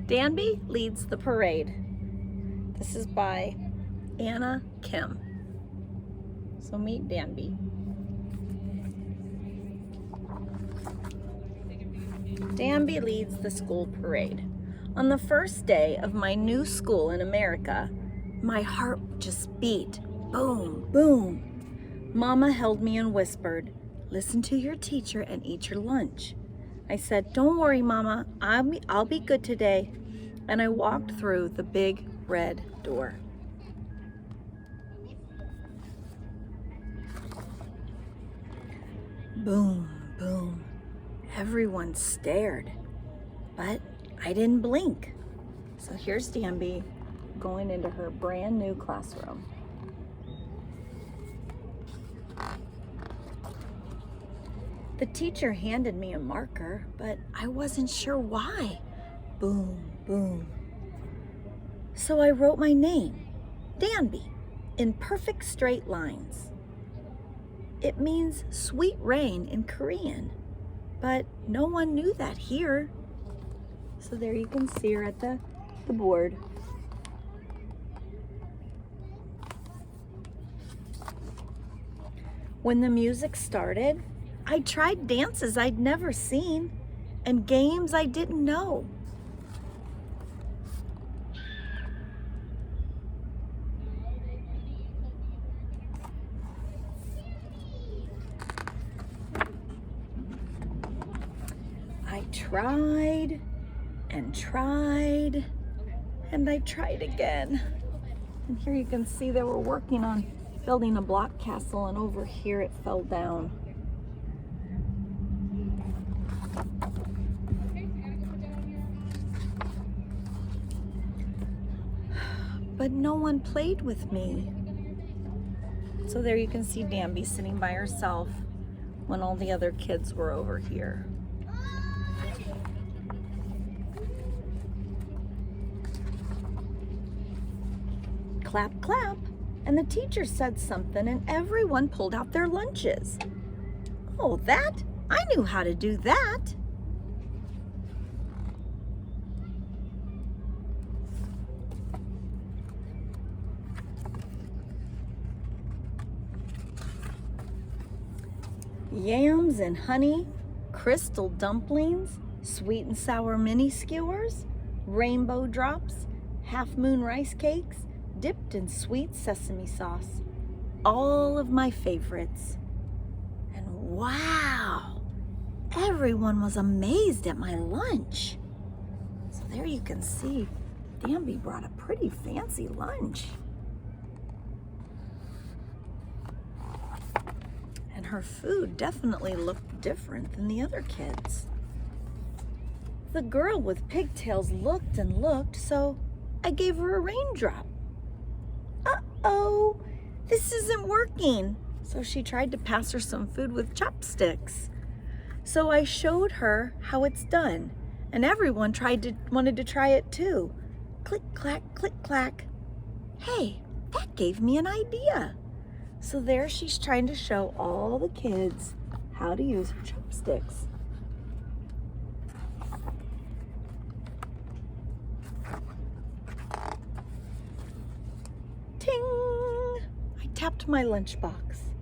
Danbi leads the parade. This is by Anna Kim. So meet Danbi. Danbi leads the school parade. On the first day of my new school in America, my heart just beat. Boom, boom. Mama held me and whispered, "Listen to your teacher and eat your lunch." I said, "Don't worry, Mama, I'll be good today." And I walked through the big red door. Boom, boom. Everyone stared, but I didn't blink. So here's Danbi going into her brand new classroom. The teacher handed me a marker, but I wasn't sure why. Boom, boom. So I wrote my name, Danbi, in perfect straight lines. It means sweet rain in Korean, but no one knew that here. So there you can see her at the board. When the music started, I tried dances I'd never seen and games I didn't know. I tried and tried and I tried again. And here you can see they were working on building a block castle, and over here it fell down. But no one played with me. So there you can see Danbi sitting by herself when all the other kids were over here. Clap, clap, and the teacher said something and everyone pulled out their lunches. Oh, that? I knew how to do that. Yams and honey, crystal dumplings, sweet and sour mini skewers, rainbow drops, half moon rice cakes, dipped in sweet sesame sauce. All of my favorites. And wow, everyone was amazed at my lunch. So there you can see, Danbi brought a pretty fancy lunch. And her food definitely looked different than the other kids. The girl with pigtails looked and looked, so I gave her a raindrop. Uh-oh, this isn't working. So she tried to pass her some food with chopsticks. So I showed her how it's done, and everyone wanted to try it too. Click, clack, click, clack. Hey, that gave me an idea. So there she's trying to show all the kids how to use her chopsticks. Ting! I tapped my lunchbox.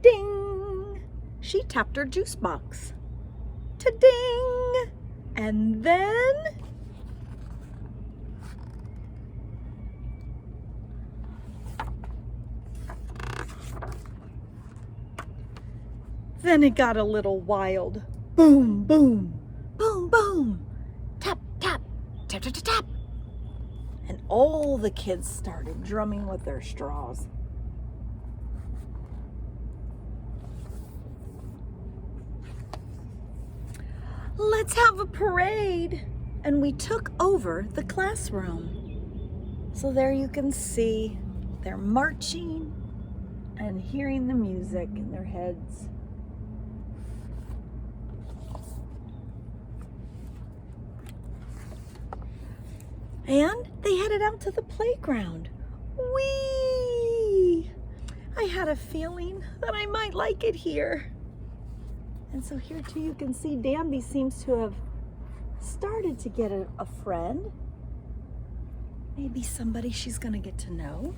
Ding! She tapped her juice box. Ta-ding! And then it got a little wild. Boom, boom, boom, boom. Tap, tap, tap, tap, tap, tap. And all the kids started drumming with their straws. Let's have a parade. And we took over the classroom. So there you can see they're marching and hearing the music in their heads. And they headed out to the playground. Whee! I had a feeling that I might like it here. And so here too you can see Danbi seems to have started to get a friend. maybe somebody she's gonna get to know.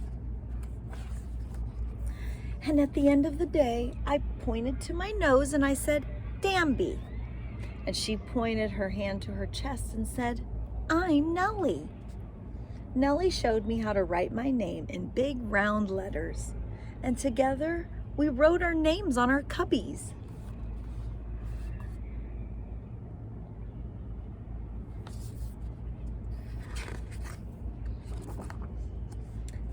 And at the end of the day, I pointed to my nose and I said, Danbi. And she pointed her hand to her chest and said, I'm Nellie. Nellie showed me how to write my name in big round letters. And together, we wrote our names on our cubbies.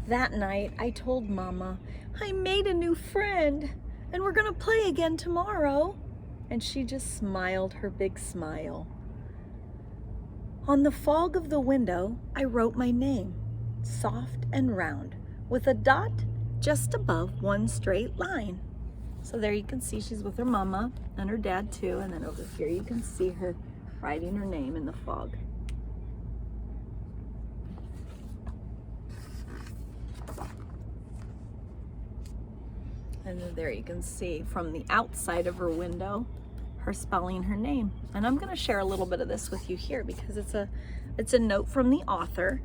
That night, I told Mama, I made a new friend and we're gonna play again tomorrow. And she just smiled her big smile. On the fog of the window, I wrote my name, soft and round, with a dot just above one straight line. So there you can see she's with her mama and her dad too, and then over here you can see her writing her name in the fog. And there you can see from the outside of her window, her spelling her name. And I'm gonna share a little bit of this with you here because it's a note from the author,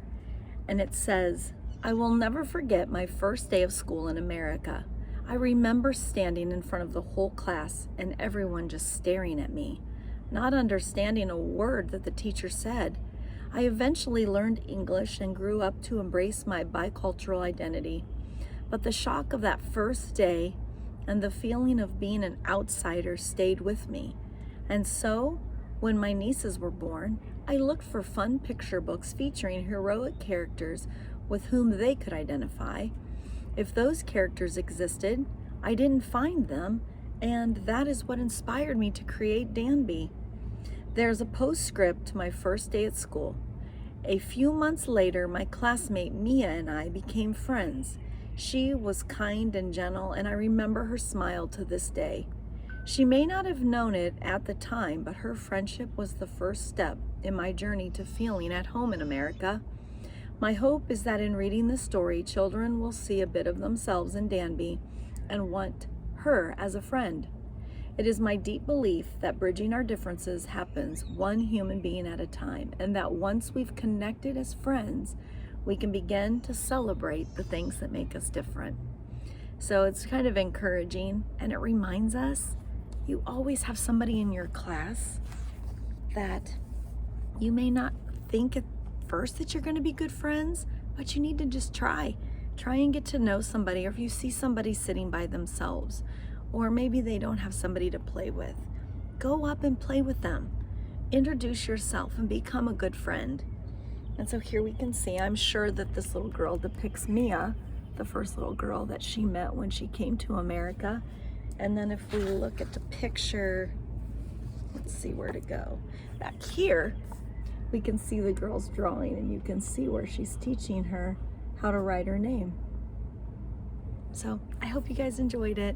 and it says, I will never forget my first day of school in America. I remember standing in front of the whole class and everyone just staring at me, not understanding a word that the teacher said. I eventually learned English and grew up to embrace my bicultural identity. But the shock of that first day and the feeling of being an outsider stayed with me. And so, when my nieces were born, I looked for fun picture books featuring heroic characters with whom they could identify. If those characters existed, I didn't find them, and that is what inspired me to create Danbi. There's a postscript to my first day at school. A few months later, my classmate Mia and I became friends. She was kind and gentle, and I remember her smile to this day. She may not have known it at the time, but her friendship was the first step in my journey to feeling at home in America. My hope is that in reading the story, children will see a bit of themselves in Danbi and want her as a friend. It is my deep belief that bridging our differences happens one human being at a time, and that once we've connected as friends, we can begin to celebrate the things that make us different. So it's kind of encouraging, and it reminds us you always have somebody in your class that you may not think at first that you're going to be good friends, but you need to just try and get to know somebody. Or if you see somebody sitting by themselves, or maybe they don't have somebody to play with, go up and play with them. Introduce yourself and become a good friend. And so here we can see, I'm sure that this little girl depicts Mia, the first little girl that she met when she came to America. And then if we look at the picture, let's see where to go. Back here, we can see the girl's drawing, and you can see where she's teaching her how to write her name. So I hope you guys enjoyed it.